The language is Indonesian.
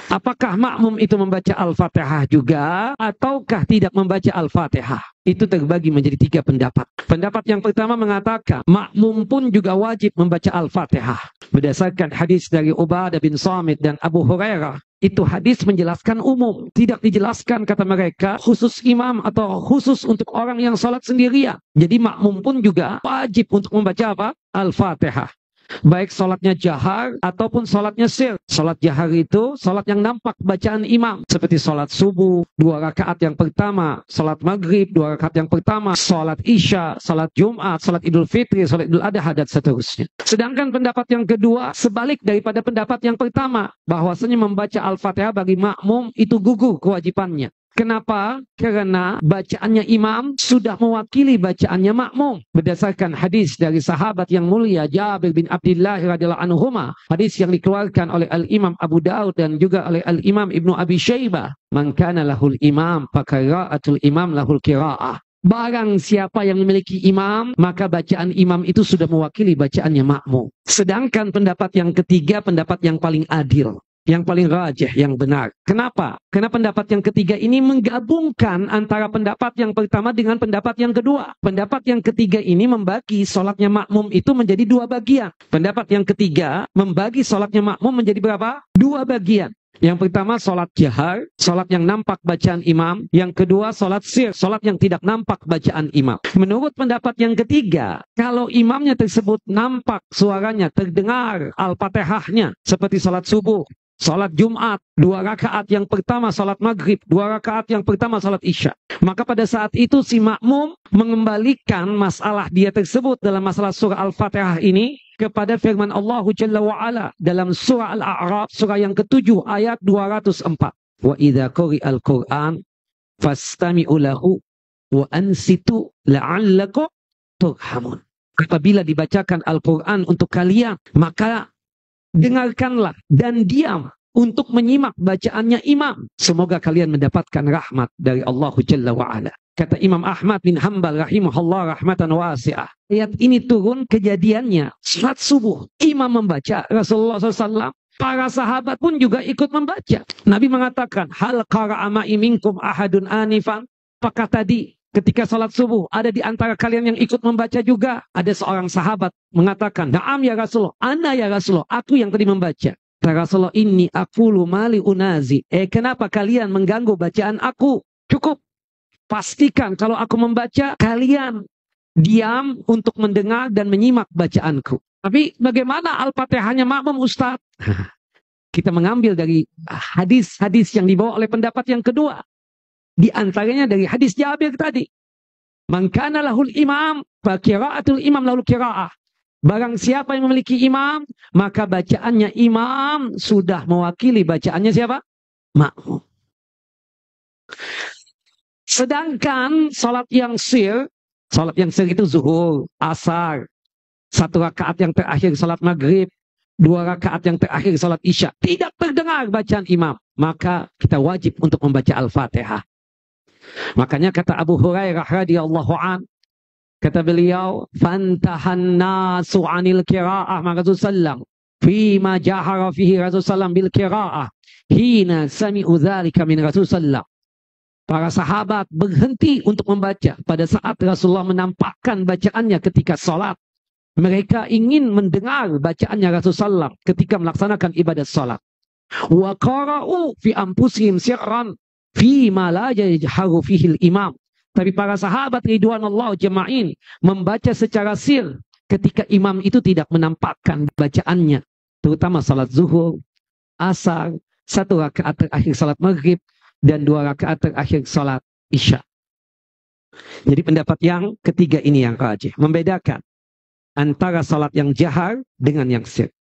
Apakah makmum itu membaca Al-Fatihah juga ataukah tidak membaca Al-Fatihah? Itu terbagi menjadi 3 pendapat. Pendapat yang pertama mengatakan makmum pun juga wajib membaca Al-Fatihah. Berdasarkan hadis dari Ubadah bin Samit dan Abu Hurairah, itu hadis menjelaskan umum. Tidak dijelaskan, kata mereka, khusus imam atau khusus untuk orang yang salat sendirian. Jadi makmum pun juga wajib untuk membaca apa? Al-Fatihah. Baik salatnya jahar ataupun salatnya sir. Salat jahar itu salat yang nampak bacaan imam. Seperti salat subuh, 2 rakaat yang pertama. Salat maghrib, 2 rakaat yang pertama. Salat isya, salat jumat, salat idul fitri, salat idul adha, dan seterusnya. Sedangkan pendapat yang kedua, sebalik daripada pendapat yang pertama. Bahwasanya membaca Al-Fatihah bagi makmum itu gugur kewajibannya. Kenapa? Karena bacaannya imam sudah mewakili bacaannya makmum. Berdasarkan hadis dari sahabat yang mulia Jabir bin Abdullah radhiyallahu anhuma, hadis yang dikeluarkan oleh Al-Imam Abu Daud dan juga oleh Al-Imam Ibnu Abi Syaibah, "Man kana lahul imam, faqira'atul imam lahul qira'ah." Barang siapa yang memiliki imam, maka bacaan imam itu sudah mewakili bacaannya makmum. Sedangkan pendapat yang ketiga, pendapat yang paling adil, yang paling rajih, yang benar. Kenapa? Karena pendapat yang ketiga ini menggabungkan antara pendapat yang pertama dengan pendapat yang kedua. Pendapat yang ketiga ini membagi sholatnya makmum itu menjadi 2 bagian. Pendapat yang ketiga membagi sholatnya makmum menjadi berapa? 2 bagian. Yang pertama sholat jahar, sholat yang nampak bacaan imam. Yang kedua sholat sir, sholat yang tidak nampak bacaan imam. Menurut pendapat yang ketiga, kalau imamnya tersebut nampak suaranya, terdengar Al-Fatihahnya, seperti sholat subuh, salat Jumat, 2 rakaat yang pertama salat maghrib, 2 rakaat yang pertama salat isya. Maka pada saat itu si makmum mengembalikan masalah dia tersebut dalam masalah surah Al-Fatihah ini kepada firman Allah Jalla wa'ala dalam surah Al-A'raf, surah yang ke-7 ayat 204. Wa idza quri'al Qur'an fastami'u lahu wa ansitu la'allakum turhamun. Apabila dibacakan Al-Quran untuk kalian, maka dengarkanlah dan diam untuk menyimak bacaannya imam. Semoga kalian mendapatkan rahmat dari Allah Jalla wa'ala. Kata Imam Ahmad bin Hanbal rahimahullah rahmatan wasi'ah. Ayat ini turun kejadiannya salat subuh. Imam membaca, Rasulullah SAW, para sahabat pun juga ikut membaca. Nabi mengatakan, hal qara'a ma'i minkum ahadun anifan. Apakah tadi ketika salat subuh ada di antara kalian yang ikut membaca juga? Ada seorang sahabat mengatakan, na'am ya Rasulullah, ana ya Rasulullah, aku yang tadi membaca. Kata Rasulullah, inni aqulu mali unazi. Kenapa kalian mengganggu bacaan aku? Cukup. Pastikan kalau aku membaca, kalian diam untuk mendengar dan menyimak bacaanku. Tapi bagaimana Al-Fatihahnya makmum, Ustaz? Kita mengambil dari hadis-hadis yang dibawa oleh pendapat yang kedua. Di antaranya dari hadis Jabir tadi. Man kana lahul imam, fa qira'atul imam lahul qira'ah. Barang siapa yang memiliki imam, maka bacaannya imam sudah mewakili bacaannya siapa? Makmum. Sedangkan salat yang sir itu zuhur, asar, 1 rakaat yang terakhir salat maghrib, 2 rakaat yang terakhir salat isya, tidak terdengar bacaan imam, maka kita wajib untuk membaca Al-Fatihah. Makanya kata Abu Hurairah radhiyallahu an, kata beliau, fantahan nasu 'anil qira'ah ma Rasulullah fi ma jahara fihi Rasulullah bil qira'ah hina sami'u dzalika min Rasulullah. Para sahabat berhenti untuk membaca pada saat Rasulullah menampakkan bacaannya ketika salat. Mereka ingin mendengar bacaannya Rasulullah ketika melaksanakan ibadat salat. Wa qara'u fi anfusihim sirran fi ma la yajharu fihi al-imam. Tapi para sahabat ridwanullah jema'in membaca secara sir ketika imam itu tidak menampakkan bacaannya, terutama salat zuhur, asar, 1 rakaat terakhir salat maghrib, dan 2 rakaat terakhir salat isya. Jadi pendapat yang ketiga ini yang rajih, membedakan antara salat yang jahar dengan yang sir.